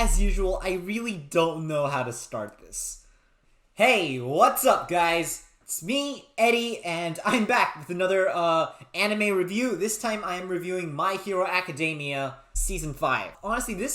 as usual, I really don't know how to start this. Hey, what's up, guys? It's me, Eddie, and I'm back with another anime review. This time I'm reviewing My Hero Academia Season 5. Honestly, the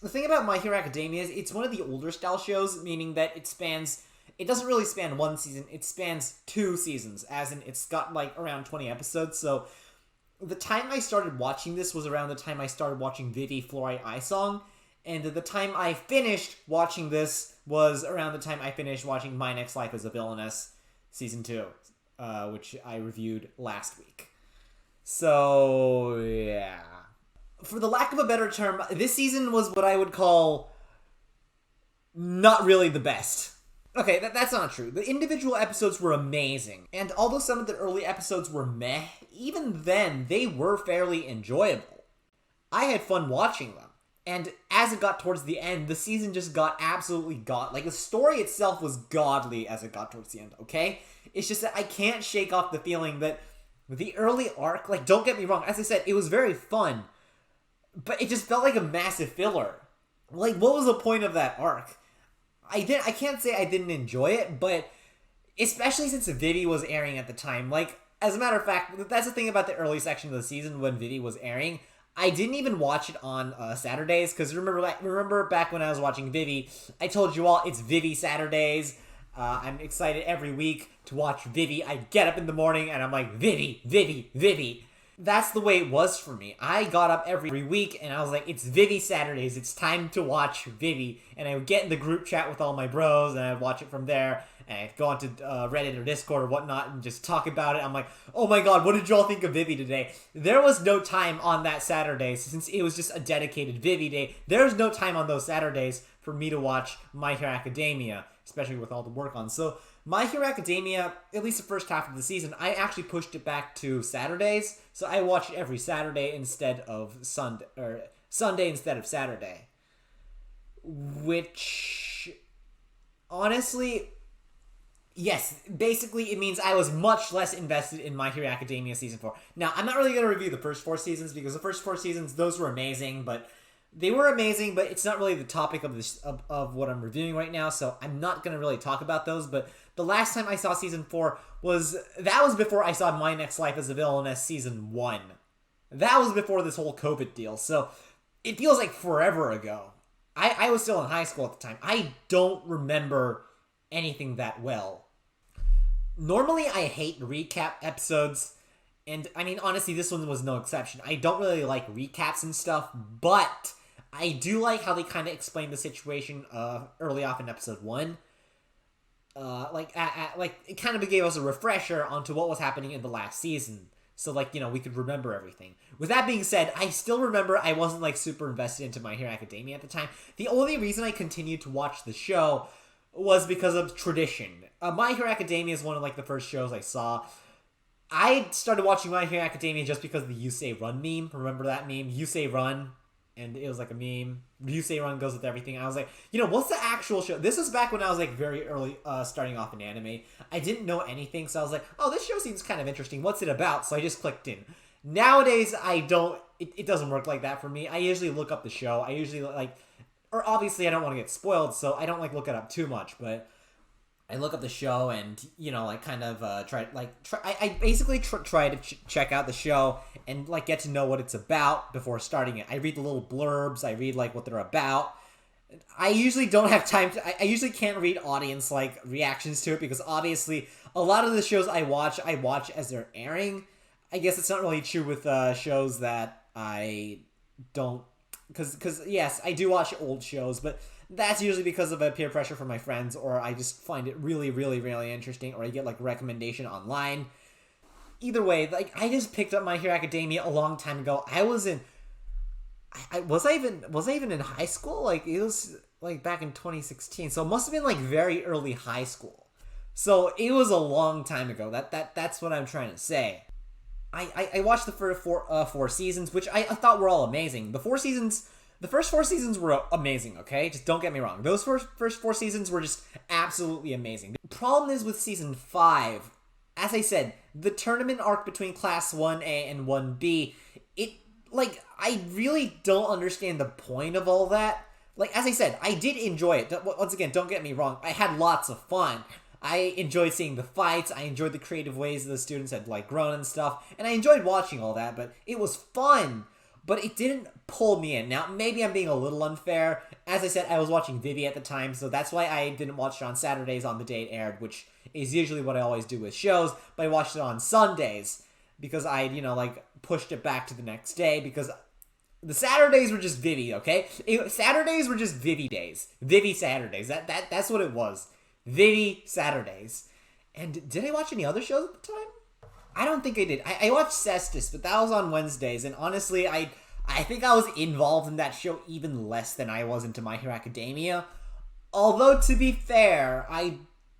thing about My Hero Academia is it's one of the older style shows, meaning that it doesn't really span one season, it spans 2 seasons, as in it's got like around 20 episodes, so the time I started watching this was around the time I started watching Vivi Fluorite Eye Song, and the time I finished watching this was around the time I finished watching My Next Life as a Villainess Season 2, which I reviewed last week. So, yeah. For the lack of a better term, this season was what I would call not really the best. Okay, that's not true. The individual episodes were amazing, and although some of the early episodes were meh, even then, they were fairly enjoyable. I had fun watching them, and as it got towards the end, the season just got absolutely like, the story itself was godly as it got towards the end, okay? It's just that I can't shake off the feeling that the early arc, like, don't get me wrong, as I said, it was very fun, but it just felt like a massive filler. Like, what was the point of that arc? I can't say I didn't enjoy it, but especially since Vivi was airing at the time. Like, as a matter of fact, that's the thing about the early section of the season when Vivi was airing. I didn't even watch it on Saturdays, because remember back when I was watching Vivi, I told you all it's Vivi Saturdays. I'm excited every week to watch Vivi. I get up in the morning and I'm like, Vivi, Vivi, Vivi. That's the way it was for me. I got up every week and I was like, it's Vivi Saturdays, it's time to watch Vivi. And I would get in the group chat with all my bros and I'd watch it from there. And I'd go onto Reddit or Discord or whatnot and just talk about it. I'm like, oh my god, what did y'all think of Vivi today? There was no time on that Saturday, since it was just a dedicated Vivi day. There's no time on those Saturdays for me to watch My Hero Academia, especially with all the work on. So My Hero Academia, at least the first half of the season, I actually pushed it back to Saturdays. So I watch it every Saturday instead of Sunday, or Sunday instead of Saturday. Which, honestly, yes, basically it means I was much less invested in My Hero Academia Season 4. Now, I'm not really going to review the first 4 seasons, because the first 4 seasons, those were amazing, but they were amazing, but it's not really the topic of this of what I'm reviewing right now, so I'm not going to really talk about those, but the last time I saw Season 4 was before I saw My Next Life as a Villainess Season 1. That was before this whole COVID deal, so it feels like forever ago. I was still in high school at the time. I don't remember anything that well. Normally, I hate recap episodes, and I mean, honestly, this one was no exception. I don't really like recaps and stuff, but I do like how they kind of explain the situation early off in episode 1. Like it kind of gave us a refresher onto what was happening in the last season. So, like, you know, we could remember everything. With that being said, I still remember I wasn't, like, super invested into My Hero Academia at the time. The only reason I continued to watch the show was because of tradition. My Hero Academia is one of, like, the first shows I saw. I started watching My Hero Academia just because of the You Say Run meme. Remember that meme? You Say Run. And it was like a meme. You Say Run goes with everything. I was like, you know, what's the actual show? This was back when I was like very early starting off in anime. I didn't know anything, so I was like, oh, this show seems kind of interesting. What's it about? So I just clicked in. Nowadays, it doesn't work like that for me. I usually look up the show. I usually or obviously I don't want to get spoiled, so I don't like look it up too much, but I look up the show and, you know, like, kind of I basically try to check out the show and, like, get to know what it's about before starting it. I read the little blurbs, I read, like, what they're about. I usually don't have time I usually can't read audience, like, reactions to it, because obviously a lot of the shows I watch as they're airing. I guess it's not really true with shows that I don't, because yes, I do watch old shows, but that's usually because of a peer pressure from my friends, or I just find it really, really, really interesting, or I get, like, recommendation online. Either way, like, I just picked up My Hero Academia a long time ago. I was I even in high school? Like, it was, like, back in 2016, so it must have been, like, very early high school. So, it was a long time ago. That's what I'm trying to say. I watched the first 4 seasons, which I thought were all amazing. The first 4 seasons were amazing, okay? Just don't get me wrong. Those first 4 seasons were just absolutely amazing. The problem is with Season 5, as I said, the tournament arc between Class 1A and 1B, I really don't understand the point of all that. Like, as I said, I did enjoy it. Once again, don't get me wrong. I had lots of fun. I enjoyed seeing the fights. I enjoyed the creative ways the students had, like, grown and stuff. And I enjoyed watching all that, but it was fun. But it didn't pull me in. Now, maybe I'm being a little unfair. As I said, I was watching Vivi at the time, so that's why I didn't watch it on Saturdays on the day it aired, which is usually what I always do with shows, but I watched it on Sundays because I, like, pushed it back to the next day because the Saturdays were just Vivi, okay? Saturdays were just Vivi days. Vivi Saturdays. That's what it was. Vivi Saturdays. And did I watch any other shows at the time? I don't think I did. I watched Cestus, but that was on Wednesdays, and honestly, I think I was involved in that show even less than I was into My Hero Academia. Although, to be fair,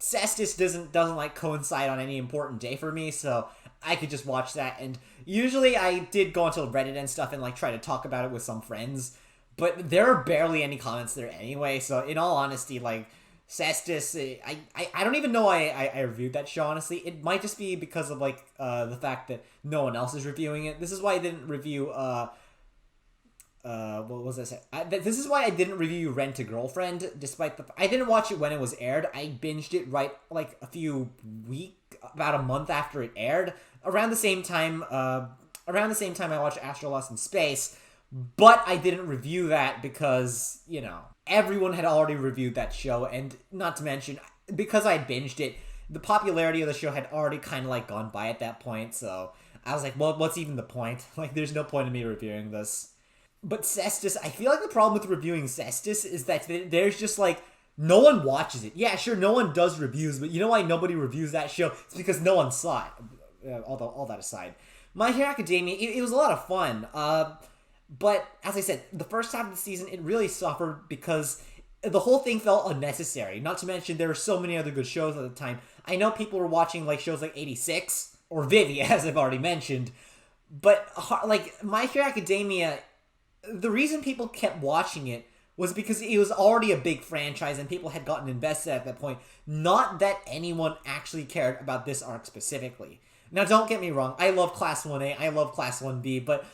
Cestus doesn't like coincide on any important day for me, so I could just watch that. And usually I did go onto Reddit and stuff and like try to talk about it with some friends, but there are barely any comments there anyway. So in all honesty, like Cestus, I don't even know why I reviewed that show. Honestly, it might just be because of like the fact that no one else is reviewing it. This is why I didn't review what was I saying? This is why I didn't review Rent a Girlfriend, despite I didn't watch it when it was aired. I binged it right, like, about a month after it aired. Around the same time I watched Astro Lost in Space, but I didn't review that because, everyone had already reviewed that show, and not to mention, because I binged it, the popularity of the show had already kind of, like, gone by at that point, so I was like, well, what's even the point? Like, there's no point in me reviewing this. But Cestus, I feel like the problem with reviewing Cestus is that there's just, like, no one watches it. Yeah, sure, no one does reviews, but you know why nobody reviews that show? It's because no one saw it. All that aside. My Hero Academia, it was a lot of fun. But, as I said, the first half of the season, it really suffered because the whole thing felt unnecessary. Not to mention, there were so many other good shows at the time. I know people were watching, like, shows like 86, or Vivi, as I've already mentioned. But, like, My Hero Academia, the reason people kept watching it was because it was already a big franchise and people had gotten invested at that point. Not that anyone actually cared about this arc specifically. Now, don't get me wrong. I love Class 1A. I love Class 1B. But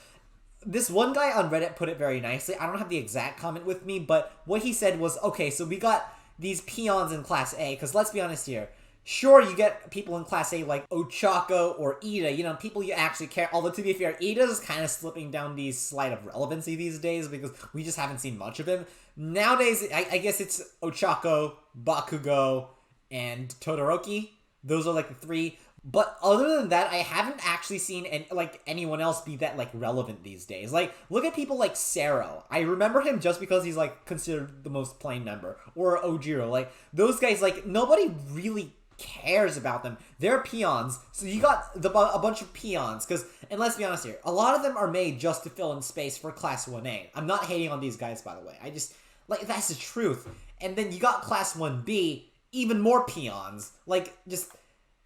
this one guy on Reddit put it very nicely. I don't have the exact comment with me, but what he said was, okay, so we got these peons in Class A, because let's be honest here. Sure, you get people in Class A like Ochako or Ida, people you actually care. Although, to be fair, Ida's kind of slipping down the slide of relevancy these days because we just haven't seen much of him. Nowadays, I guess it's Ochako, Bakugo, and Todoroki. Those are like the three. But other than that, I haven't actually seen anyone else be that like relevant these days. Like, look at people like Sero. I remember him just because he's like considered the most plain member. Or Ojiro. Like, those guys, like, nobody really cares about them. They're peons. So you got a bunch of peons. And let's be honest here, a lot of them are made just to fill in space for Class 1A. I'm not hating on these guys, by the way. I just, like, that's the truth. And then you got Class 1B, even more peons. Like, just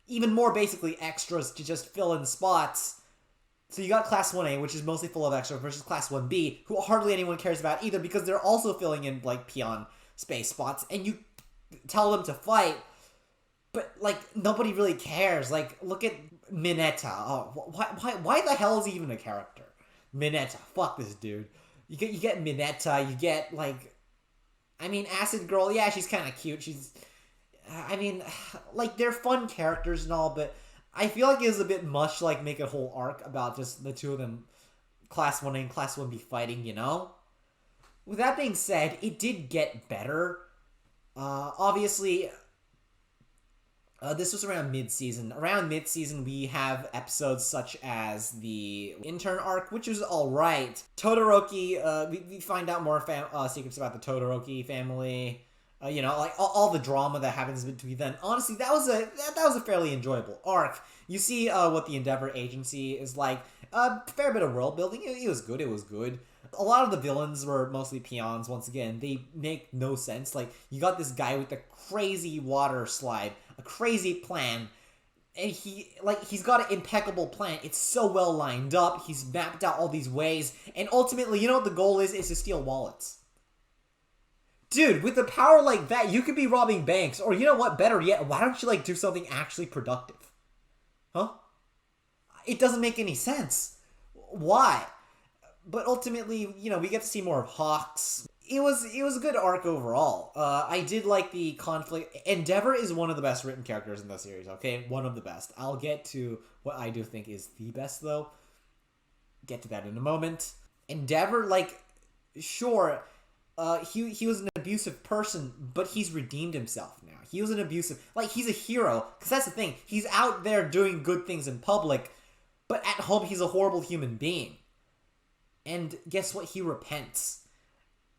even more basically extras to just fill in spots. So you got Class 1A, which is mostly full of extras, versus Class 1B, who hardly anyone cares about either because they're also filling in, like, peon space spots. And you tell them to fight, but, like, nobody really cares. Like, look at Mineta. Oh, why the hell is he even a character? Mineta. Fuck this dude. You get Mineta. You get, like, I mean, Acid Girl. Yeah, she's kind of cute. I mean, like, they're fun characters and all, but I feel like it was a bit much, like, make a whole arc about just the two of them, Class 1A and Class 1B fighting, With that being said, it did get better. Obviously, this was around mid-season. Around mid-season, we have episodes such as the intern arc, which was alright. Todoroki, we find out more secrets about the Todoroki family. Like all the drama that happens between them. Honestly, that was a fairly enjoyable arc. You see what the Endeavor Agency is like. A fair bit of world building. It was good. It was good. A lot of the villains were mostly peons. Once again, they make no sense. Like, you got this guy with a crazy water slide, a crazy plan, and he's got an impeccable plan. It's so well lined up. He's mapped out all these ways, and ultimately, you know what the goal is to steal wallets. Dude, with a power like that, you could be robbing banks. Or, you know what, better yet, why don't you, like, do something actually productive? Huh? It doesn't make any sense. Why? But ultimately, we get to see more of Hawks. it was a good arc overall. I did like the conflict. Endeavor is one of the best written characters in the series. Okay, one of the best. I'll get to what I do think is the best though. Get to that in a moment. Endeavor, like, sure, he was an abusive person, but he's redeemed himself now. He was an abusive, like, he's a hero, because that's the thing. He's out there doing good things in public, but at home he's a horrible human being. And guess what? He repents.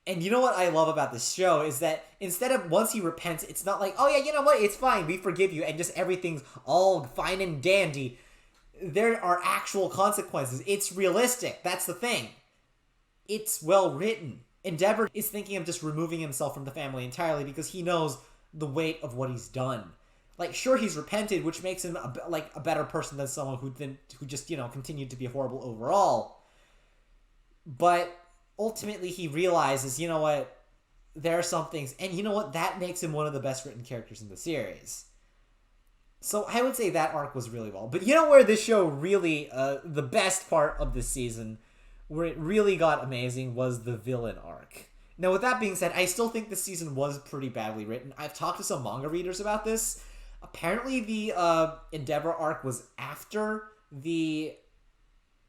And you know what I love about this show is that instead of once he repents, it's not like, oh yeah, you know what, it's fine, we forgive you, and just everything's all fine and dandy. There are actual consequences. It's realistic. That's the thing. It's well written. Endeavor is thinking of just removing himself from the family entirely because he knows the weight of what he's done. Like, sure, he's repented, which makes him a better person than someone who just continued to be horrible overall. But ultimately, he realizes, you know what, there are some things, and you know what, that makes him one of the best written characters in the series. So I would say that arc was really well. But you know where this show really, the best part of this season, where it really got amazing, was the villain arc. Now, with that being said, I still think this season was pretty badly written. I've talked to some manga readers about this. Apparently, the Endeavor arc was after the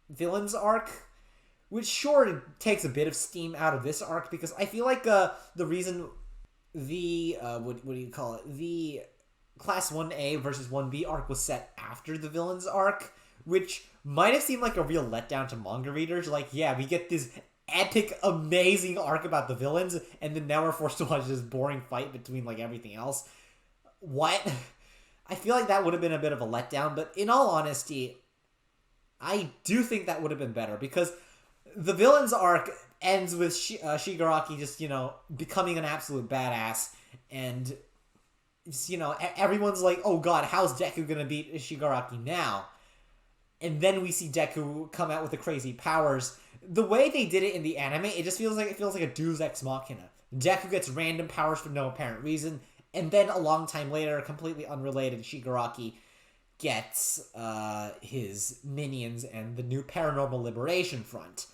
villains arc, which sure takes a bit of steam out of this arc, because I feel like the reason the, what do you call it, the Class 1A versus 1B arc was set after the villains arc, which might have seemed like a real letdown to manga readers. Like, yeah, we get this epic, amazing arc about the villains, and then now we're forced to watch this boring fight between, like, everything else. What? I feel like that would have been a bit of a letdown, but in all honesty, I do think that would have been better, because the villains arc ends with Shigaraki just, becoming an absolute badass, and just, everyone's like, oh god, how's Deku gonna beat Shigaraki now? And then we see Deku come out with the crazy powers. The way they did it in the anime, it feels like a Deus Ex Machina. Deku gets random powers for no apparent reason, and then a long time later, completely unrelated, Shigaraki gets his minions and the new Paranormal Liberation Front.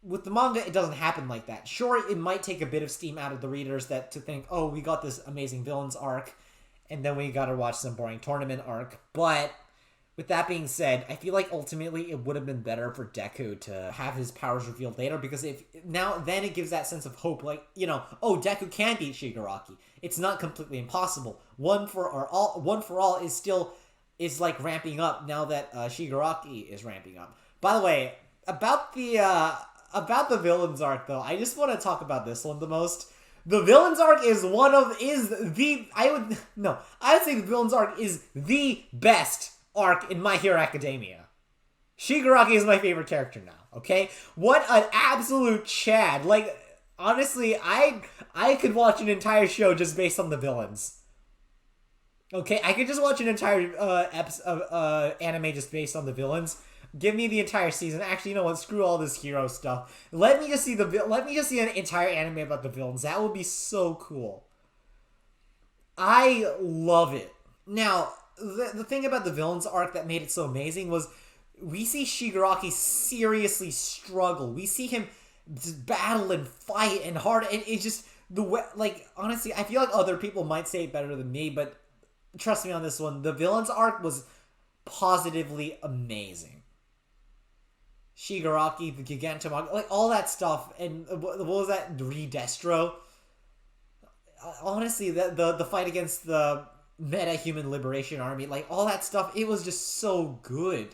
With the manga, it doesn't happen like that. Sure, it might take a bit of steam out of the readers to think, oh, we got this amazing villains arc, and then we gotta watch some boring tournament arc. But with that being said, I feel like ultimately it would have been better for Deku to have his powers revealed later, because then it gives that sense of hope, like, oh, Deku can beat Shigaraki. It's not completely impossible. One for all is like ramping up now that Shigaraki is ramping up. By the way, about the villains arc, though, I just want to talk about this one the most. The villains arc I would say the villains arc is the best arc in My Hero Academia. Shigaraki is my favorite character now, okay? What an absolute Chad. Like, honestly, I could watch an entire show just based on the villains. Okay, I could just watch an entire anime just based on the villains. Give me the entire season. Actually, you know what? Screw all this hero stuff. Let me just see an entire anime about the villains. That would be so cool. I love it. Now, the thing about the villains arc that made it so amazing was we see Shigaraki seriously struggle. We see him just battle and fight and hard, and it's just the way. Like, honestly, I feel like other people might say it better than me, but trust me on this one. The villains arc was positively amazing. Shigaraki, the Gigantomon, like all that stuff, and what was that? Redestro. Honestly, the fight against the Meta-Human Liberation Army, like all that stuff, it was just so good.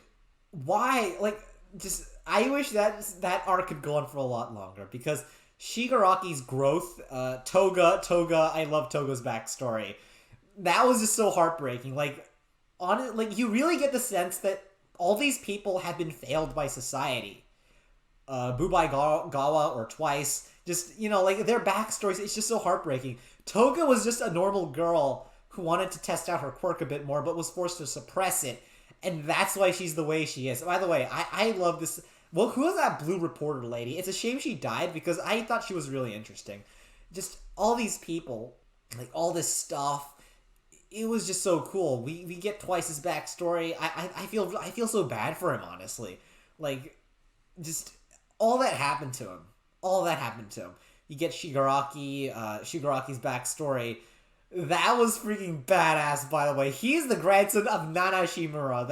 Why? Like, just I wish that arc could go on for a lot longer, because Shigaraki's growth, Toga, I love Toga's backstory. That was just so heartbreaking. Like, you really get the sense that all these people have been failed by society. Bubai Gawa or Twice. Just, like, their backstories, it's just so heartbreaking. Toga was just a normal girl who wanted to test out her quirk a bit more, but was forced to suppress it. And that's why she's the way she is. By the way, I love this. Well, who is that blue reporter lady? It's a shame she died, because I thought she was really interesting. Just all these people, like, all this stuff. It was just so cool. We get Twice's backstory. I feel so bad for him, honestly. Like, just all that happened to him. You get Shigaraki's backstory. That was freaking badass, by the way. He's the grandson of Nana Shimura.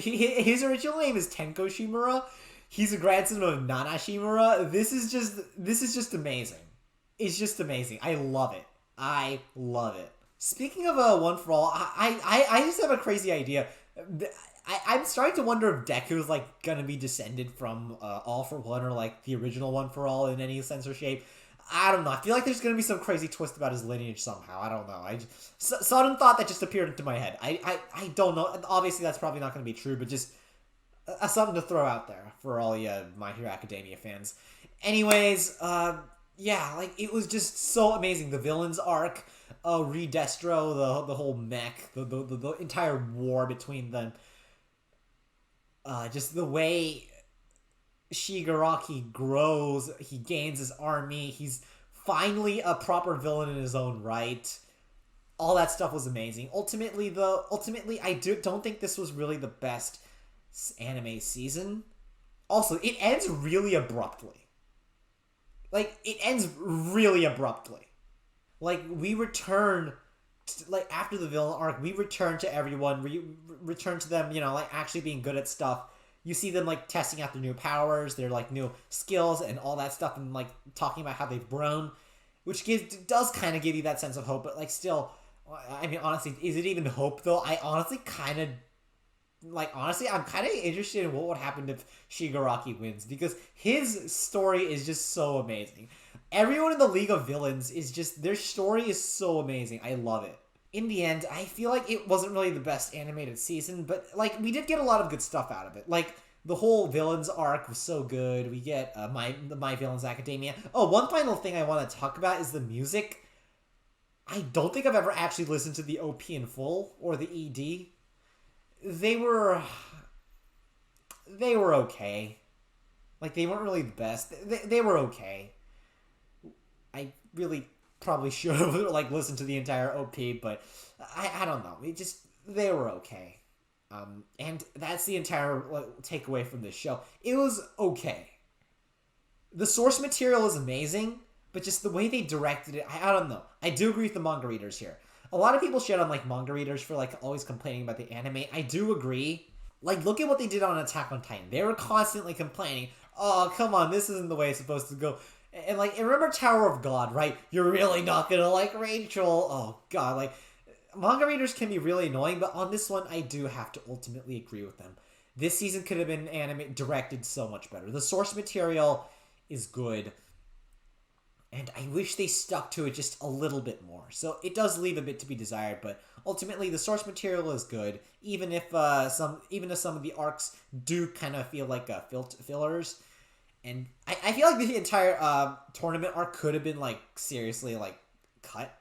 His original name is Tenko Shimura. He's a grandson of Nana Shimura. This is just amazing. It's just amazing. I love it. I love it. Speaking of One for All, I just have a crazy idea. I'm starting to wonder if Deku's like gonna be descended from All for One or like the original One for All in any sense or shape. I don't know. I feel like there's gonna be some crazy twist about his lineage somehow. I don't know. Sudden thought that just appeared into my head. I don't know. Obviously, that's probably not gonna be true, but just something to throw out there for all you My Hero Academia fans. Anyways, yeah, like it was just so amazing. The villains arc, Redestro, the whole mech, the entire war between them. Just the way Shigaraki grows, he gains his army, he's finally a proper villain in his own right. All that stuff was amazing. Ultimately, I don't think this was really the best anime season. Also, it ends really abruptly. Like, it ends really abruptly. Like, we return like after the villain arc, we return to everyone, return to them, you know, like actually being good at stuff. You see them like testing out their new powers, their like new skills and all that stuff, and like talking about how they've grown, which does kind of give you that sense of hope. But like still, I mean, honestly, is it even hope though? I'm kind of interested in what would happen if Shigaraki wins, because his story is just so amazing. Everyone in the League of Villains is just, their story is so amazing. I love it. In the end, I feel like it wasn't really the best animated season, but like we did get a lot of good stuff out of it. Like the whole villains arc was so good. We get My Villains Academia. Oh, one final thing I want to talk about is the music. I don't think I've ever actually listened to the OP in full or the ED. They were okay. Like they weren't really the best. They were okay. I really probably should have like listened to the entire OP, but I don't know. They were okay. And that's the entire takeaway from this show. It was okay. The source material is amazing, but just the way they directed it, I don't know. I do agree with the manga readers here. A lot of people shit on like manga readers for like always complaining about the anime. I do agree. Like, look at what they did on Attack on Titan. They were constantly complaining, oh, come on, this isn't the way it's supposed to go. And like, remember Tower of God, right? You're really not gonna like Rachel. Oh god, like, manga readers can be really annoying, but on this one, I do have to ultimately agree with them. This season could have been directed so much better. The source material is good, and I wish they stuck to it just a little bit more. So it does leave a bit to be desired, but ultimately the source material is good, even if some of the arcs do kind of feel like fillers. And I feel like the entire tournament arc could have been like seriously like cut.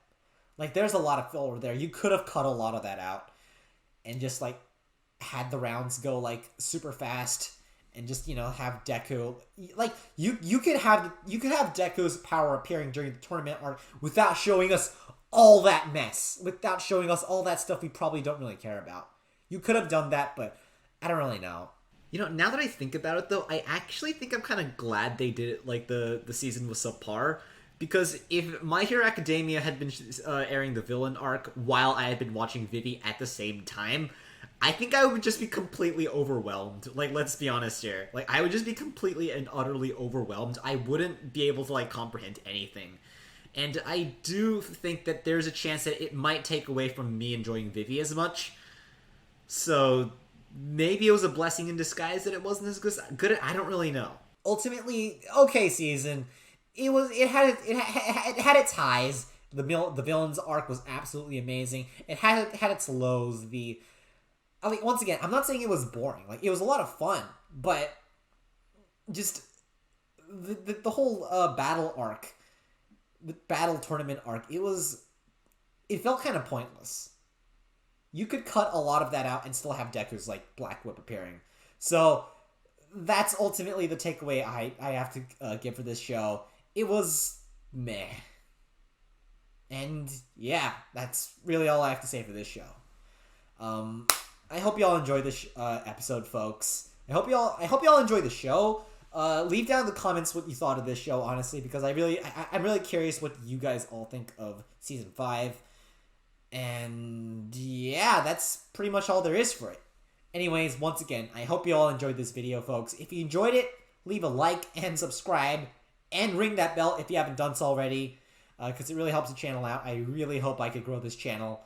Like there's a lot of filler there. You could have cut a lot of that out and just like had the rounds go like super fast and just, you know, have Deku like you could have Deku's power appearing during the tournament arc without showing us all that mess, without showing us all that stuff we probably don't really care about. You could have done that, but I don't really know. You know, now that I think about it, though, I actually think I'm kind of glad they did it like the season was subpar. Because if My Hero Academia had been airing the villain arc while I had been watching Vivi at the same time, I think I would just be completely overwhelmed. Like, let's be honest here. Like, I would just be completely and utterly overwhelmed. I wouldn't be able to, like, comprehend anything. And I do think that there's a chance that it might take away from me enjoying Vivi as much. So maybe it was a blessing in disguise that it wasn't as good. I don't really know. Ultimately, okay season. It had its highs. The villains arc was absolutely amazing. It had its lows. I mean, once again, I'm not saying it was boring. Like it was a lot of fun, but just the whole battle arc, the battle tournament arc, it felt kind of pointless. You could cut a lot of that out and still have Deku's like Black Whip appearing. So that's ultimately the takeaway I have to give for this show. It was meh. And yeah, that's really all I have to say for this show. I hope y'all enjoyed this episode, folks. I hope y'all enjoy the show. Leave down in the comments what you thought of this show, honestly, because I'm really curious what you guys all think of season 5. And yeah, that's pretty much all there is for it. Anyways, once again, I hope you all enjoyed this video, folks. If you enjoyed it, leave a like and subscribe, and ring that bell if you haven't done so already, because it really helps the channel out. I really hope I could grow this channel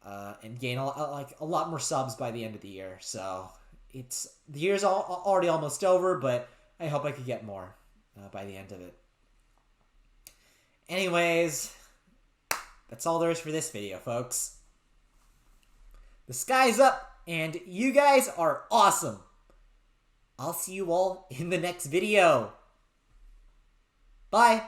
and gain a lot more subs by the end of the year. So the year's already almost over, but I hope I could get more by the end of it. Anyways, that's all there is for this video, folks. The sky's up, and you guys are awesome. I'll see you all in the next video. Bye.